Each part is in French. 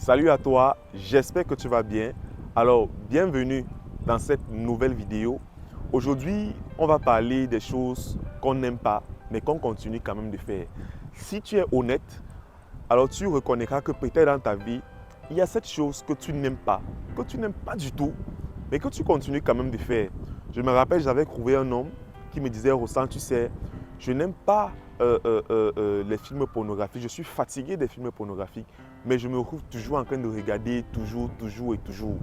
Salut à toi, j'espère que tu vas bien. Alors, bienvenue dans cette nouvelle vidéo. Aujourd'hui, on va parler des choses qu'on n'aime pas, mais qu'on continue quand même de faire. Si tu es honnête, alors tu reconnaîtras que peut-être dans ta vie, il y a cette chose que tu n'aimes pas du tout, mais que tu continues quand même de faire. Je me rappelle, j'avais trouvé un homme qui me disait, Rossan, tu sais, je n'aime pas les films pornographiques, je suis fatigué des films pornographiques, mais je me retrouve toujours en train de regarder, toujours et toujours.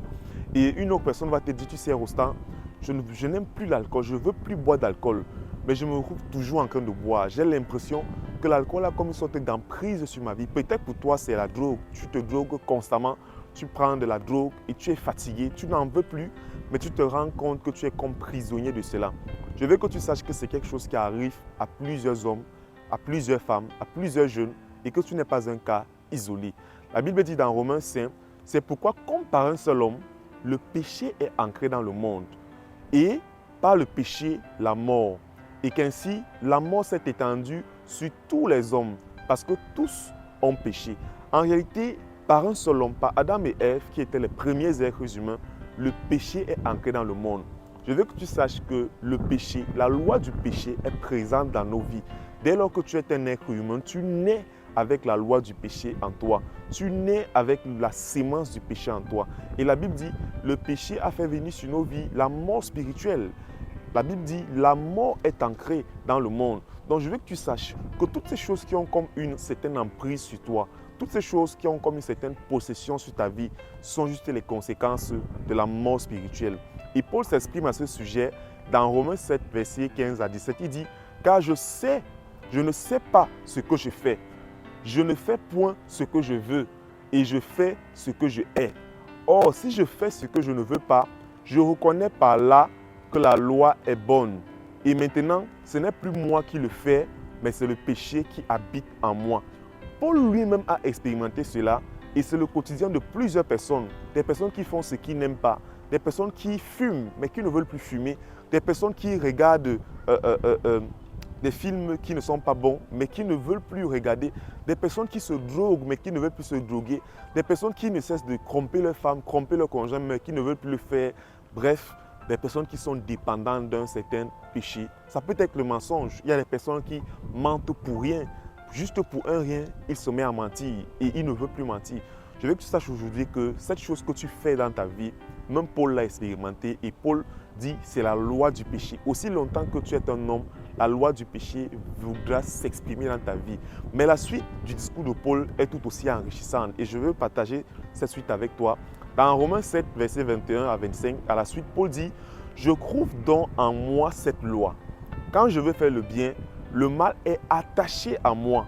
Et une autre personne va te dire, tu sais, Rostan, je n'aime plus l'alcool, je ne veux plus boire d'alcool, mais je me retrouve toujours en train de boire. J'ai l'impression que l'alcool a comme une sorte d'emprise sur ma vie. Peut-être pour toi, c'est la drogue. Tu te drogues constamment, tu prends de la drogue et tu es fatigué, tu n'en veux plus, mais tu te rends compte que tu es comme prisonnier de cela. Je veux que tu saches que c'est quelque chose qui arrive à plusieurs hommes, à plusieurs femmes, à plusieurs jeunes et que tu n'es pas un cas isolé. La Bible dit dans Romains 5, c'est pourquoi comme par un seul homme, le péché est ancré dans le monde et par le péché, la mort. Et qu'ainsi, la mort s'est étendue sur tous les hommes parce que tous ont péché. En réalité, par un seul homme, par Adam et Ève, qui étaient les premiers êtres humains, le péché est ancré dans le monde. Je veux que tu saches que le péché, la loi du péché est présente dans nos vies. Dès lors que tu es un être humain, tu nais avec la loi du péché en toi. Tu nais avec la sémence du péché en toi. Et la Bible dit, le péché a fait venir sur nos vies la mort spirituelle. La Bible dit, la mort est ancrée dans le monde. Donc je veux que tu saches que toutes ces choses qui ont comme une certaine emprise sur toi, toutes ces choses qui ont comme une certaine possession sur ta vie, sont juste les conséquences de la mort spirituelle. Et Paul s'exprime à ce sujet dans Romains 7, versets 15 à 17. Il dit, car je ne sais pas ce que je fais. Je ne fais point ce que je veux et je fais ce que je hais. Or, si je fais ce que je ne veux pas, je reconnais par là que la loi est bonne. Et maintenant, ce n'est plus moi qui le fais, mais c'est le péché qui habite en moi. Paul lui-même a expérimenté cela et c'est le quotidien de plusieurs personnes. Des personnes qui font ce qu'ils n'aiment pas, des personnes qui fument mais qui ne veulent plus fumer, des personnes qui regardent des films qui ne sont pas bons mais qui ne veulent plus regarder, des personnes qui se droguent mais qui ne veulent plus se droguer, des personnes qui ne cessent de tromper leur femme, tromper leur conjoint mais qui ne veulent plus le faire. Bref, des personnes qui sont dépendantes d'un certain péché. Ça peut être le mensonge. Il y a des personnes qui mentent pour rien. Juste pour un rien, ils se mettent à mentir et ils ne veulent plus mentir. Je veux que tu saches aujourd'hui que cette chose que tu fais dans ta vie, même Paul l'a expérimenté et Paul dit c'est la loi du péché. Aussi longtemps que tu es un homme, la loi du péché voudra s'exprimer dans ta vie. Mais la suite du discours de Paul est tout aussi enrichissante et je veux partager cette suite avec toi. Dans Romains 7, versets 21 à 25, à la suite, Paul dit « Je trouve donc en moi cette loi. Quand je veux faire le bien, le mal est attaché à moi,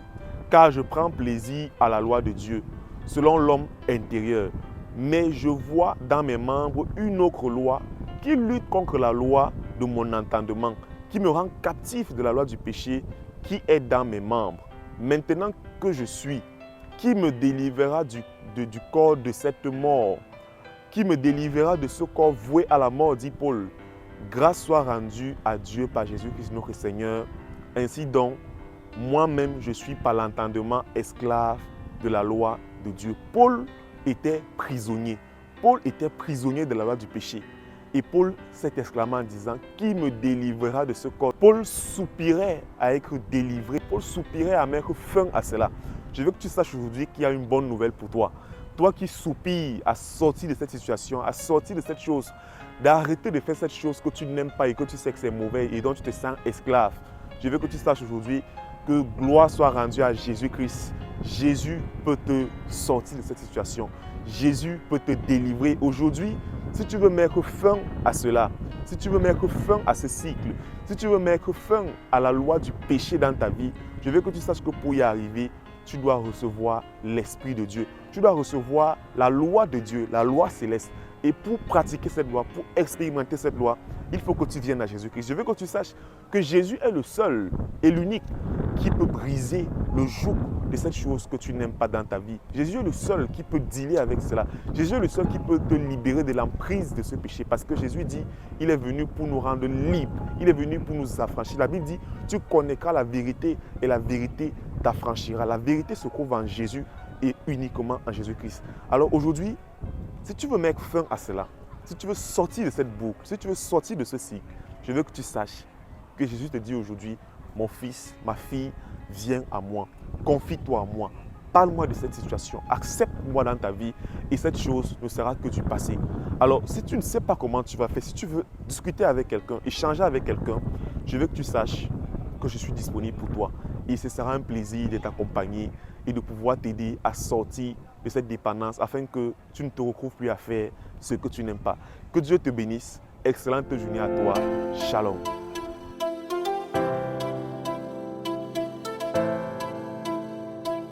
car je prends plaisir à la loi de Dieu, selon l'homme intérieur. Mais je vois dans mes membres une autre loi qui lutte contre la loi de mon entendement, qui me rend captif de la loi du péché qui est dans mes membres. Maintenant que je suis, qui me délivrera du corps de cette mort, qui me délivrera de ce corps voué à la mort, dit Paul. Grâce soit rendue à Dieu par Jésus-Christ notre Seigneur. Ainsi donc, moi-même, je suis par l'entendement esclave de la loi de Dieu. Paul était prisonnier. Paul était prisonnier de la loi du péché. Et Paul s'est exclamé en disant, qui me délivrera de ce corps? Paul soupirait à être délivré. Paul soupirait à mettre fin à cela. Je veux que tu saches aujourd'hui qu'il y a une bonne nouvelle pour toi. Toi qui soupires à sortir de cette situation, à sortir de cette chose, d'arrêter de faire cette chose que tu n'aimes pas et que tu sais que c'est mauvais et dont tu te sens esclave. Je veux que tu saches aujourd'hui que gloire soit rendue à Jésus-Christ. Jésus peut te sortir de cette situation. Jésus peut te délivrer. Aujourd'hui, si tu veux mettre fin à cela, si tu veux mettre fin à ce cycle, si tu veux mettre fin à la loi du péché dans ta vie, je veux que tu saches que pour y arriver, tu dois recevoir l'Esprit de Dieu. Tu dois recevoir la loi de Dieu, la loi céleste. Et pour pratiquer cette loi, pour expérimenter cette loi, il faut que tu viennes à Jésus-Christ. Je veux que tu saches que Jésus est le seul et l'unique qui peut briser le joug de cette chose que tu n'aimes pas dans ta vie. Jésus est le seul qui peut dealer avec cela. Jésus est le seul qui peut te libérer de l'emprise de ce péché. Parce que Jésus dit, il est venu pour nous rendre libres. Il est venu pour nous affranchir. La Bible dit, tu connaîtras la vérité et la vérité t'affranchira. La vérité se trouve en Jésus et uniquement en Jésus-Christ. Alors aujourd'hui, si tu veux mettre fin à cela, si tu veux sortir de cette boucle, si tu veux sortir de ce cycle, je veux que tu saches que Jésus te dit aujourd'hui, mon fils, ma fille, viens à moi, confie-toi à moi, parle-moi de cette situation, accepte-moi dans ta vie et cette chose ne sera que du passé. Alors, si tu ne sais pas comment tu vas faire, si tu veux discuter avec quelqu'un, échanger avec quelqu'un, je veux que tu saches que je suis disponible pour toi. Et ce sera un plaisir de t'accompagner et de pouvoir t'aider à sortir de cette dépendance afin que tu ne te retrouves plus à faire ce que tu n'aimes pas. Que Dieu te bénisse. Excellente journée à toi. Shalom.